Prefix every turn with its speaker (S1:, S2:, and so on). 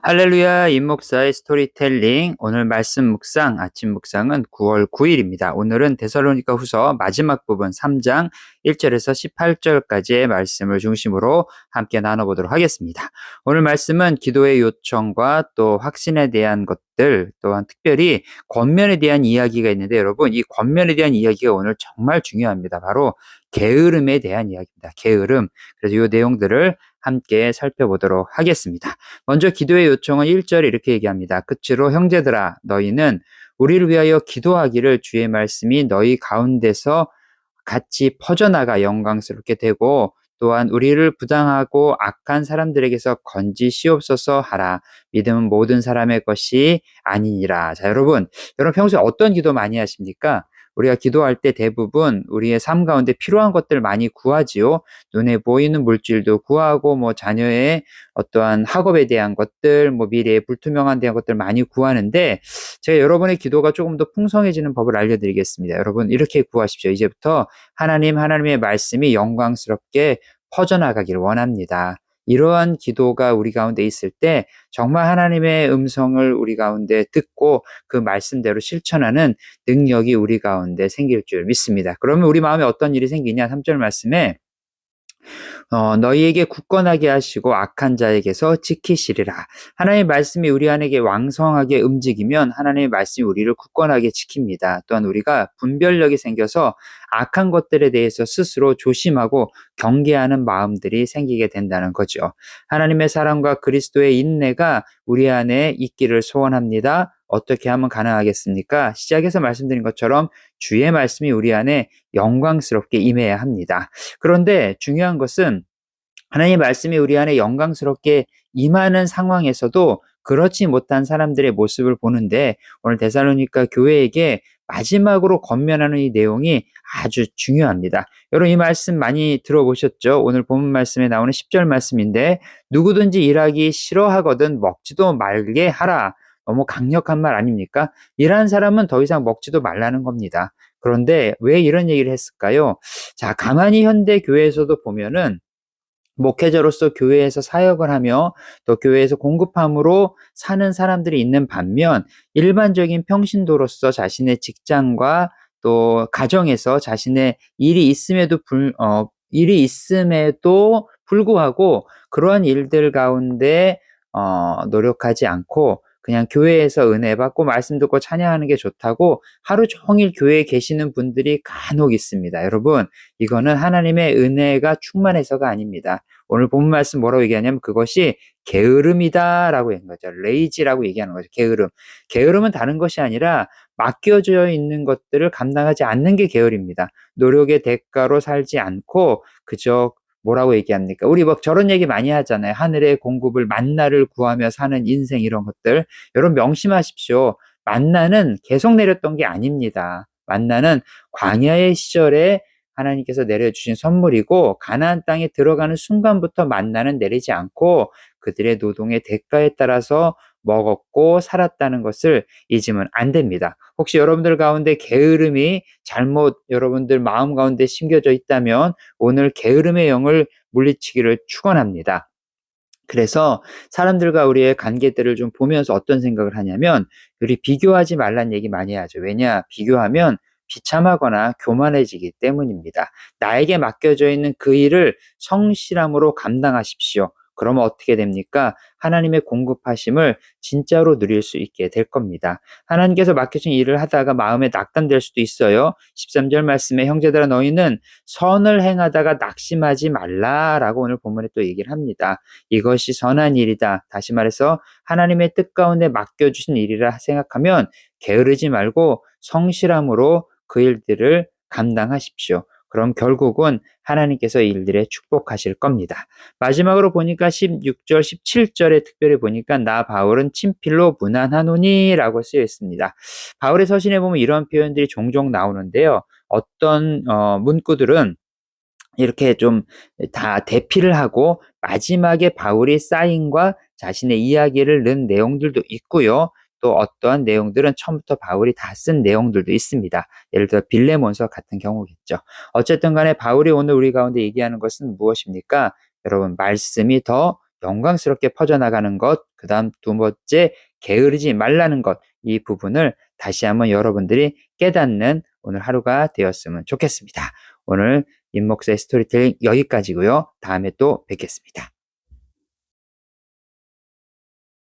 S1: 할렐루야, 임목사의 스토리텔링. 오늘 말씀 묵상, 아침 묵상은 9월 9일입니다. 오늘은 데살로니가 후서 마지막 부분 3장 1절에서 18절까지의 말씀을 중심으로 함께 나눠보도록 하겠습니다. 오늘 말씀은 기도의 요청과 또 확신에 대한 것들, 또한 특별히 권면에 대한 이야기가 있는데, 여러분, 이 권면에 대한 이야기가 오늘 정말 중요합니다. 바로 게으름에 대한 이야기입니다. 게으름. 그래서 이 내용들을 함께 살펴보도록 하겠습니다. 먼저 기도의 요청은 1절에 이렇게 얘기합니다. 끝으로 형제들아 너희는 우리를 위하여 기도하기를 주의 말씀이 너희 가운데서 같이 퍼져나가 영광스럽게 되고 또한 우리를 부당하고 악한 사람들에게서 건지시옵소서 하라. 믿음은 모든 사람의 것이 아니니라. 자, 여러분 평소에 어떤 기도 많이 하십니까? 우리가 기도할 때 대부분 우리의 삶 가운데 필요한 것들 많이 구하지요. 눈에 보이는 물질도 구하고 자녀의 어떠한 학업에 대한 것들, 미래의 불투명한 대한 것들 많이 구하는데 제가 여러분의 기도가 조금 더 풍성해지는 법을 알려드리겠습니다. 여러분 이렇게 구하십시오. 이제부터 하나님의 말씀이 영광스럽게 퍼져나가기를 원합니다. 이러한 기도가 우리 가운데 있을 때 정말 하나님의 음성을 우리 가운데 듣고 그 말씀대로 실천하는 능력이 우리 가운데 생길 줄 믿습니다. 그러면 우리 마음에 어떤 일이 생기냐? 3절 말씀에 너희에게 굳건하게 하시고 악한 자에게서 지키시리라. 하나님의 말씀이 우리 안에게 왕성하게 움직이면 하나님의 말씀이 우리를 굳건하게 지킵니다. 또한 우리가 분별력이 생겨서 악한 것들에 대해서 스스로 조심하고 경계하는 마음들이 생기게 된다는 거죠. 하나님의 사랑과 그리스도의 인내가 우리 안에 있기를 소원합니다. 어떻게 하면 가능하겠습니까? 시작에서 말씀드린 것처럼 주의 말씀이 우리 안에 영광스럽게 임해야 합니다. 그런데 중요한 것은 하나님의 말씀이 우리 안에 영광스럽게 임하는 상황에서도 그렇지 못한 사람들의 모습을 보는데 오늘 데살로니가 교회에게 마지막으로 권면하는 이 내용이 아주 중요합니다. 여러분 이 말씀 많이 들어보셨죠? 오늘 본문 말씀에 나오는 10절 말씀인데 누구든지 일하기 싫어하거든 먹지도 말게 하라. 너무 강력한 말 아닙니까? 일하는 사람은 더 이상 먹지도 말라는 겁니다. 그런데 왜 이런 얘기를 했을까요? 자, 가만히 현대 교회에서도 보면은 목회자로서 교회에서 사역을 하며 또 교회에서 공급함으로 사는 사람들이 있는 반면 일반적인 평신도로서 자신의 직장과 또 가정에서 자신의 일이 있음에도 불구하고 그러한 일들 가운데 노력하지 않고 그냥 교회에서 은혜 받고 말씀 듣고 찬양하는 게 좋다고 하루 종일 교회에 계시는 분들이 간혹 있습니다. 여러분, 이거는 하나님의 은혜가 충만해서가 아닙니다. 오늘 본문 말씀 뭐라고 얘기하냐면 그것이 게으름이다라고 얘기한 거죠. 레이지라고 얘기하는 거죠. 게으름. 게으름은 다른 것이 아니라 맡겨져 있는 것들을 감당하지 않는 게 게으릅니다. 노력의 대가로 살지 않고 그저 뭐라고 얘기합니까? 우리 저런 얘기 많이 하잖아요. 하늘의 공급을 만나를 구하며 사는 인생 이런 것들. 여러분 명심하십시오. 만나는 계속 내렸던 게 아닙니다. 만나는 광야의 시절에 하나님께서 내려주신 선물이고 가나안 땅에 들어가는 순간부터 만나는 내리지 않고 그들의 노동의 대가에 따라서 먹었고 살았다는 것을 잊으면 안 됩니다. 혹시 여러분들 가운데 게으름이 잘못 여러분들 마음 가운데 심겨져 있다면 오늘 게으름의 영을 물리치기를 축원합니다. 그래서 사람들과 우리의 관계들을 좀 보면서 어떤 생각을 하냐면 우리 비교하지 말란 얘기 많이 하죠. 왜냐? 비교하면 비참하거나 교만해지기 때문입니다. 나에게 맡겨져 있는 그 일을 성실함으로 감당하십시오. 그러면 어떻게 됩니까? 하나님의 공급하심을 진짜로 누릴 수 있게 될 겁니다. 하나님께서 맡겨진 일을 하다가 마음에 낙담될 수도 있어요. 13절 말씀에 형제들아 너희는 선을 행하다가 낙심하지 말라라고 오늘 본문에 또 얘기를 합니다. 이것이 선한 일이다. 다시 말해서 하나님의 뜻 가운데 맡겨주신 일이라 생각하면 게으르지 말고 성실함으로 그 일들을 감당하십시오. 그럼 결국은 하나님께서 일들에 축복하실 겁니다. 마지막으로 보니까 16절, 17절에 특별히 보니까 나 바울은 친필로 문안하노니 라고 쓰여 있습니다. 바울의 서신에 보면 이런 표현들이 종종 나오는데요. 어떤 문구들은 이렇게 좀 다 대피를 하고 마지막에 바울이 사인과 자신의 이야기를 넣은 내용들도 있고요. 또 어떠한 내용들은 처음부터 바울이 다 쓴 내용들도 있습니다. 예를 들어 빌레몬서 같은 경우겠죠. 어쨌든 간에 바울이 오늘 우리 가운데 얘기하는 것은 무엇입니까? 여러분 말씀이 더 영광스럽게 퍼져나가는 것, 그 다음 두 번째, 게으르지 말라는 것, 이 부분을 다시 한번 여러분들이 깨닫는 오늘 하루가 되었으면 좋겠습니다. 오늘 임목사의 스토리텔링 여기까지고요. 다음에 또 뵙겠습니다.